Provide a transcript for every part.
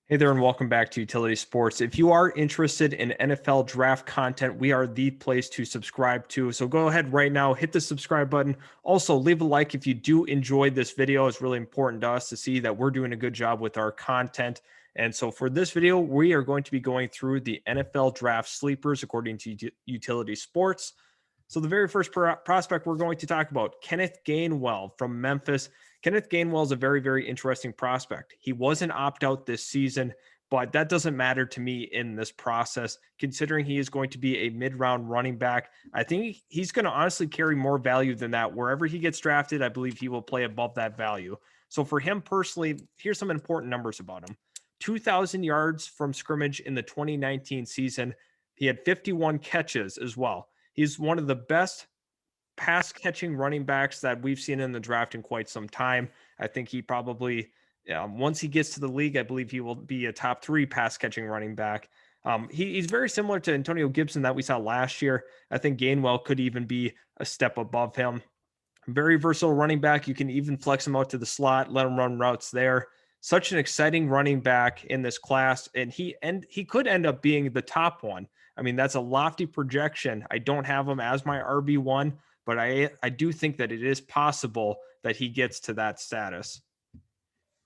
Hey there, and welcome back to Utility Sports. If you are interested in NFL draft content, we are the place to subscribe to. So go ahead right now, hit the subscribe button. Also, leave a like if you do enjoy this video. It's really important to us to see that we're doing a good job with our content. And so for this video, we are going to be going through the NFL draft sleepers according to Utility Sports. So the very first prospect we're going to talk about, Kenneth Gainwell from Memphis. Kenneth Gainwell is a very, very interesting prospect. He was an opt-out this season, but that doesn't matter to me in this process, considering he is going to be a mid-round running back. I think he's going to honestly carry more value than that. Wherever he gets drafted, I believe he will play above that value. So for him personally, here's some important numbers about him. 2,000 yards from scrimmage in the 2019 season. He had 51 catches as well. He's one of the best pass catching running backs that we've seen in the draft in quite some time. I think he probably, once he gets to the league, I believe he will be a top 3 pass catching running back. He's very similar to Antonio Gibson that we saw last year. I think Gainwell could even be a step above him. Very versatile running back. You can even flex him out to the slot, let him run routes there. Such an exciting running back in this class, and he could end up being the top one. I mean, that's a lofty projection. I don't have him as my RB1, but I do think that it is possible that he gets to that status.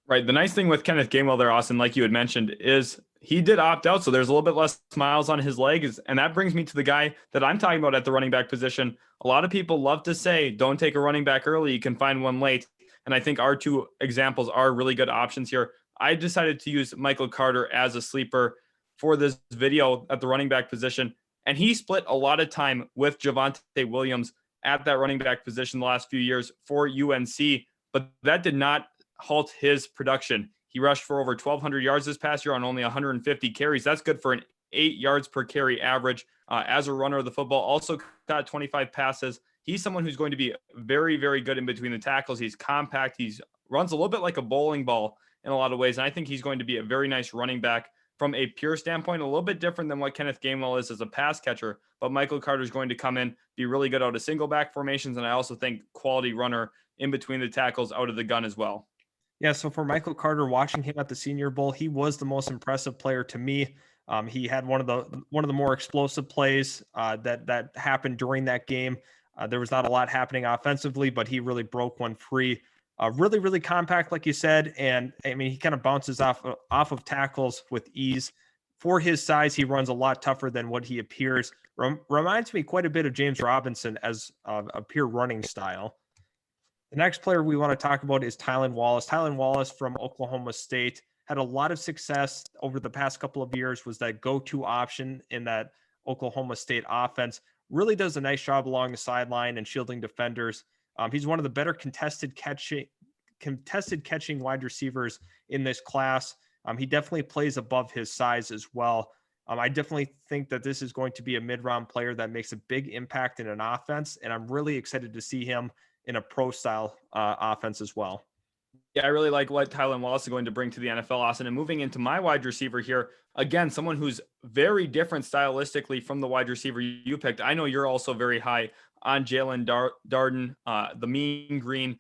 Right. The nice thing with Kenneth Gainwell there, Austin, like you had mentioned, is he did opt out, so there's a little bit less miles on his legs. And that brings me to the guy that I'm talking about at the running back position. A lot of people love to say, don't take a running back early. You can find one late. And I think our two examples are really good options here. I decided to use Michael Carter as a sleeper for this video at the running back position. And he split a lot of time with Javonte Williams at that running back position the last few years for UNC. But that did not halt his production. He rushed for over 1,200 yards this past year on only 150 carries. That's good for an 8 yards per carry average as a runner of the football. Also caught 25 passes. He's someone who's going to be very, very good in between the tackles. He's compact. He runs a little bit like a bowling ball in a lot of ways. And I think he's going to be a very nice running back from a pure standpoint, a little bit different than what Kenneth Gainwell is as a pass catcher. But Michael Carter is going to come in, be really good out of single back formations. And I also think quality runner in between the tackles out of the gun as well. Yeah, so for Michael Carter, watching him at the Senior Bowl, he was the most impressive player to me. He had one of the more explosive plays that happened during that game. There was not a lot happening offensively, but he really broke one free. Really, really compact, like you said, and I mean he kind of bounces off of tackles with ease. For his size, he runs a lot tougher than what he appears. Reminds me quite a bit of James Robinson as a pure running style. The next player we want to talk about is Tylan Wallace. Tylan Wallace from Oklahoma State had a lot of success over the past couple of years, was that go-to option in that Oklahoma State offense. Really does a nice job along the sideline and shielding defenders. He's one of the better contested catching wide receivers in this class. He definitely plays above his size as well. I definitely think that this is going to be a mid-round player that makes a big impact in an offense, and I'm really excited to see him in a pro-style offense as well. Yeah, I really like what Tylan Wallace is going to bring to the NFL, Austin. And moving into my wide receiver here, again, someone who's very different stylistically from the wide receiver you picked. I know you're also very high on Jabril Darden, the mean green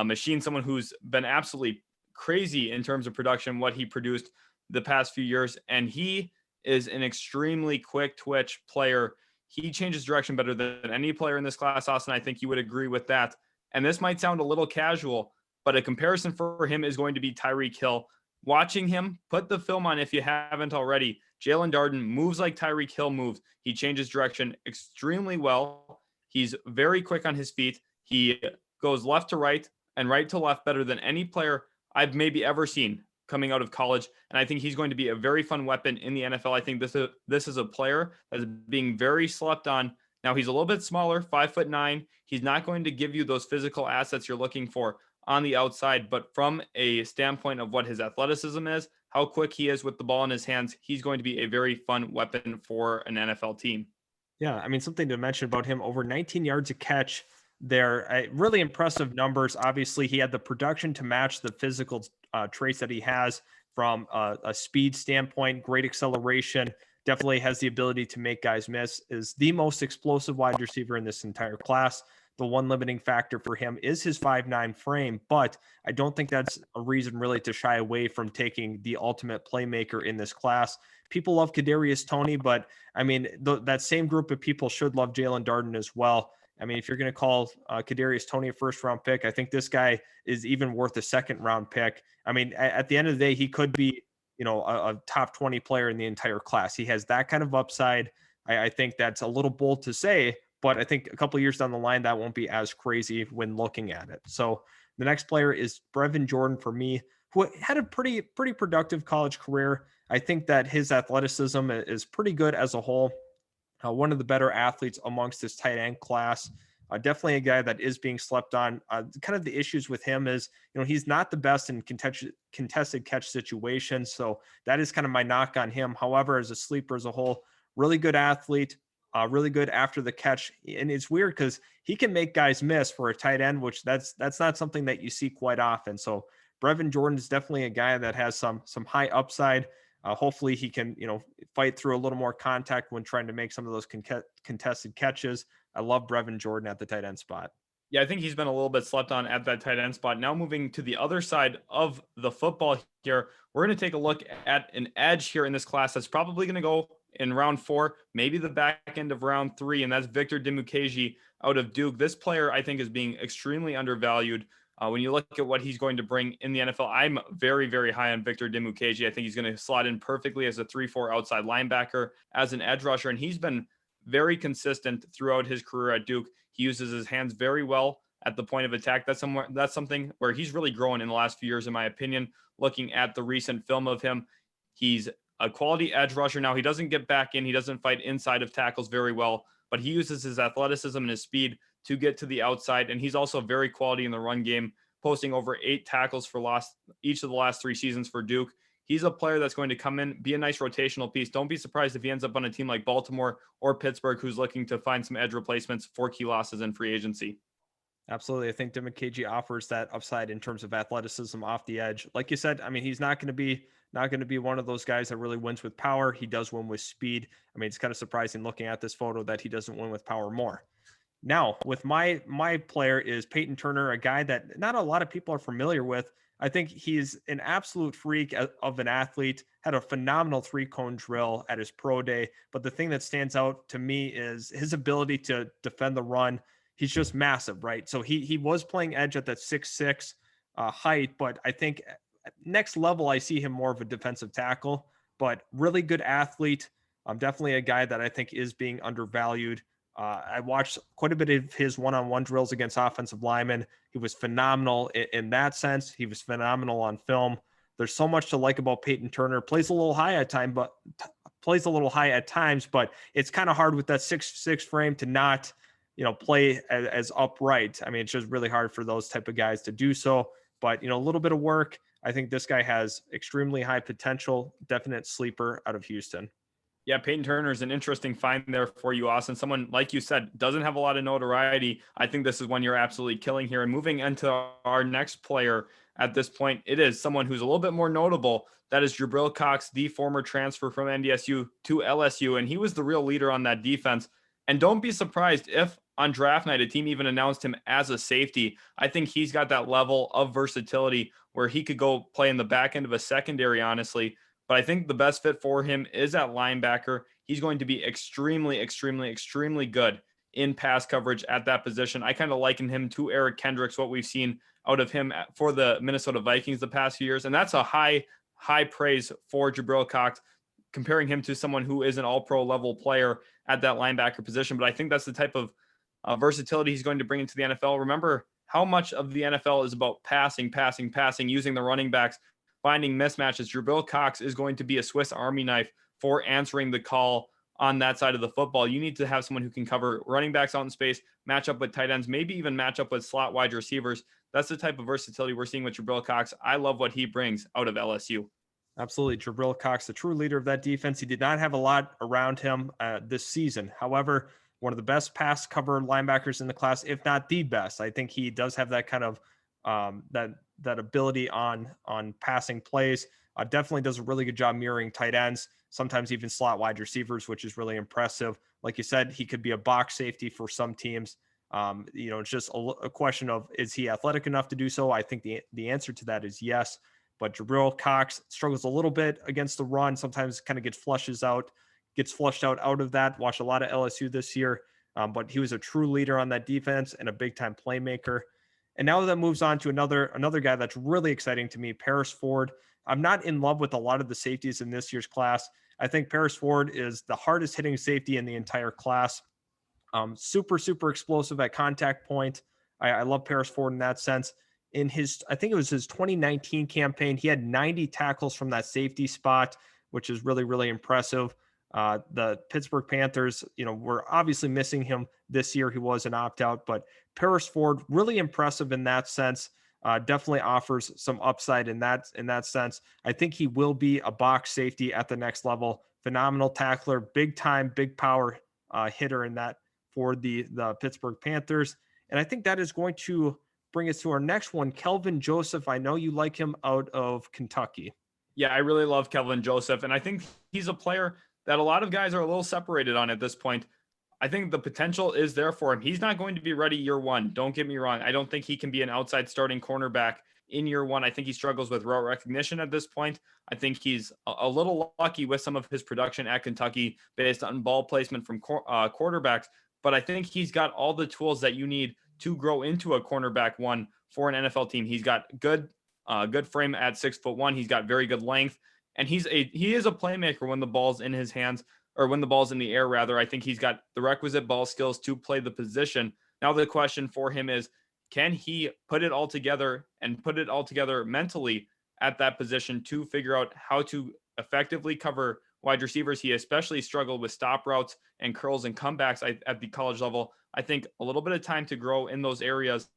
machine, someone who's been absolutely crazy in terms of production, what he produced the past few years. And he is an extremely quick twitch player. He changes direction better than any player in this class, Austin. I think you would agree with that. And this might sound a little casual, but a comparison for him is going to be Tyreek Hill. Watching him, put the film on if you haven't already. Jabril Darden moves like Tyreek Hill moves. He changes direction extremely well. He's very quick on his feet. He goes left to right and right to left better than any player I've maybe ever seen coming out of college. And I think he's going to be a very fun weapon in the NFL. I think this is a player that's being very slept on. Now, he's a little bit smaller, 5'9". He's not going to give you those physical assets you're looking for on the outside, but from a standpoint of what his athleticism is, how quick he is with the ball in his hands, he's going to be a very fun weapon for an NFL team. Yeah, I mean, something to mention about him, over 19 yards a catch there. Really impressive numbers. Obviously, he had the production to match the physical traits that he has from a speed standpoint, great acceleration, definitely has the ability to make guys miss, is the most explosive wide receiver in this entire class. the one limiting factor for him is his 5'9" frame, but I don't think that's a reason really to shy away from taking the ultimate playmaker in this class. People love Kadarius Toney, but I mean, that same group of people should love Jalen Darden as well. I mean, if you're going to call Kadarius Toney a first-round pick, I think this guy is even worth a second-round pick. I mean, at the end of the day, he could be, a top 20 player in the entire class. He has that kind of upside. I think that's a little bold to say, but I think a couple of years down the line, that won't be as crazy when looking at it. So the next player is Brevin Jordan for me, who had a pretty productive college career. I think that his athleticism is pretty good as a whole. One of the better athletes amongst this tight end class. Definitely a guy that is being slept on. Kind of the issues with him is, he's not the best in contested catch situations. So that is kind of my knock on him. However, as a sleeper as a whole, really good athlete, really good after the catch. And it's weird because he can make guys miss for a tight end, which that's not something that you see quite often. So Brevin Jordan is definitely a guy that has some high upside. Hopefully he can, fight through a little more contact when trying to make some of those contested catches. I love Brevin Jordan at the tight end spot. Yeah, I think he's been a little bit slept on at that tight end spot. Now moving to the other side of the football here, we're going to take a look at an edge here in this class that's probably going to go in round 4, maybe the back end of round 3, and that's Victor DeMukeshi out of Duke. This player, I think, is being extremely undervalued. When you look at what he's going to bring in the NFL, I'm very, very high on Victor DeMukeshi. I think he's going to slot in perfectly as a 3-4 outside linebacker, as an edge rusher, and he's been very consistent throughout his career at Duke. He uses his hands very well at the point of attack. That's something where he's really grown in the last few years, in my opinion. Looking at the recent film of him, he's a quality edge rusher. Now, he doesn't get back in. He doesn't fight inside of tackles very well, but he uses his athleticism and his speed to get to the outside. And he's also very quality in the run game, posting over 8 tackles for each of the last 3 seasons for Duke. He's a player that's going to come in, be a nice rotational piece. Don't be surprised if he ends up on a team like Baltimore or Pittsburgh, who's looking to find some edge replacements for key losses in free agency. Absolutely. I think DeMukeshi offers that upside in terms of athleticism off the edge. Like you said, I mean, he's not going to be one of those guys that really wins with power. He does win with speed. I mean, it's kind of surprising looking at this photo that he doesn't win with power more. Now, with my player is Payton Turner, a guy that not a lot of people are familiar with. I think he's an absolute freak of an athlete, had a phenomenal 3-cone drill at his pro day. But the thing that stands out to me is his ability to defend the run. He's just massive, right? So he was playing edge at that 6'6" height, but I think next level, I see him more of a defensive tackle, but really good athlete. Definitely a guy that I think is being undervalued. I watched quite a bit of his one-on-one drills against offensive linemen. He was phenomenal in that sense. He was phenomenal on film. There's so much to like about Payton Turner. Plays a little high at times, but it's kind of hard with that 6'6" frame to not, play as upright. I mean, it's just really hard for those type of guys to do so. But, a little bit of work. I think this guy has extremely high potential, definite sleeper out of Houston. Yeah, Payton Turner is an interesting find there for you, Austin. Someone, like you said, doesn't have a lot of notoriety. I think this is one you're absolutely killing here. And moving into our next player at this point, it is someone who's a little bit more notable. That is Jabril Cox, the former transfer from NDSU to LSU. And he was the real leader on that defense. And don't be surprised if on draft night, a team even announced him as a safety. I think he's got that level of versatility where he could go play in the back end of a secondary, honestly. But I think the best fit for him is at linebacker. He's going to be extremely, extremely, extremely good in pass coverage at that position. I kind of liken him to Eric Kendricks, what we've seen out of him for the Minnesota Vikings the past few years. And that's a high praise for Jabril Cox, comparing him to someone who is an all-pro level player at that linebacker position. But I think that's the type of versatility he's going to bring into the NFL. Remember how much of the NFL is about passing, using the running backs, finding mismatches. Jabril Cox is going to be a Swiss Army knife for answering the call on that side of the football. You need to have someone who can cover running backs out in space, match up with tight ends, maybe even match up with slot wide receivers. That's the type of versatility we're seeing with Jabril Cox. I love what he brings out of LSU. Absolutely. Jabril Cox, the true leader of that defense. He did not have a lot around him this season. However, one of the best pass cover linebackers in the class, if not the best. I think he does have that kind of that ability on passing plays. Definitely does a really good job mirroring tight ends, sometimes even slot wide receivers, which is really impressive. Like you said, he could be a box safety for some teams. It's just a question of, is he athletic enough to do so? I think the answer to that is yes. But Jabril Cox struggles a little bit against the run. Sometimes kind of gets flushed out of that. Watched a lot of LSU this year, but he was a true leader on that defense and a big time playmaker. And now that moves on to another guy that's really exciting to me, Paris Ford. I'm not in love with a lot of the safeties in this year's class. I think Paris Ford is the hardest hitting safety in the entire class. Super explosive at contact point. I love Paris Ford in that sense. I think it was his 2019 campaign, he had 90 tackles from that safety spot, which is really impressive. The Pittsburgh Panthers, were obviously missing him this year. He was an opt-out, but Paris Ford, really impressive in that sense. Definitely offers some upside in that sense. I think he will be a box safety at the next level. Phenomenal tackler, big time, big power hitter in that for the Pittsburgh Panthers. And I think that is going to bring us to our next one, Kelvin Joseph. I know you like him out of Kentucky. Yeah, I really love Kelvin Joseph, and I think he's a player that a lot of guys are a little separated on at this point. I think the potential is there for him. He's not going to be ready year one. Don't get me wrong. I don't think he can be an outside starting cornerback in year one. I think he struggles with route recognition at this point. I think he's a little lucky with some of his production at Kentucky based on ball placement from quarterbacks, but I think he's got all the tools that you need to grow into a cornerback one for an NFL team. He's got good frame at 6'1". He's got very good length, and he is a playmaker when the ball's in his hands, or when the ball's in the air, rather. I think he's got the requisite ball skills to play the position. Now the question for him is, can he put it all together mentally at that position to figure out how to effectively cover wide receivers? He especially struggled with stop routes and curls and comebacks at the college level. I think a little bit of time to grow in those areas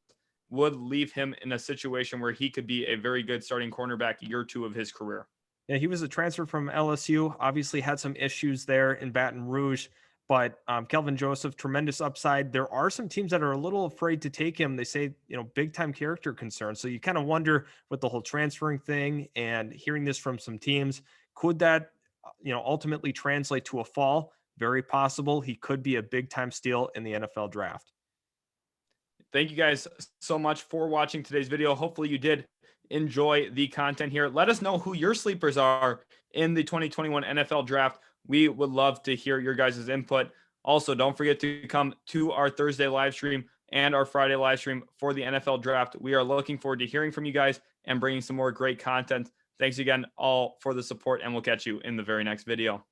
would leave him in a situation where he could be a very good starting cornerback year two of his career. Yeah, he was a transfer from LSU, obviously had some issues there in Baton Rouge, but Kelvin Joseph, tremendous upside. There are some teams that are a little afraid to take him. They say, big time character concerns. So you kind of wonder with the whole transferring thing and hearing this from some teams, could that, ultimately translate to a fall? Very possible. He could be a big time steal in the NFL draft. Thank you guys so much for watching today's video. Hopefully you did enjoy the content here. Let us know who your sleepers are in the 2021 NFL draft. We would love to hear your guys' input. Also, don't forget to come to our Thursday live stream and our Friday live stream for the NFL draft. We are looking forward to hearing from you guys and bringing some more great content. Thanks again all for the support, and we'll catch you in the very next video.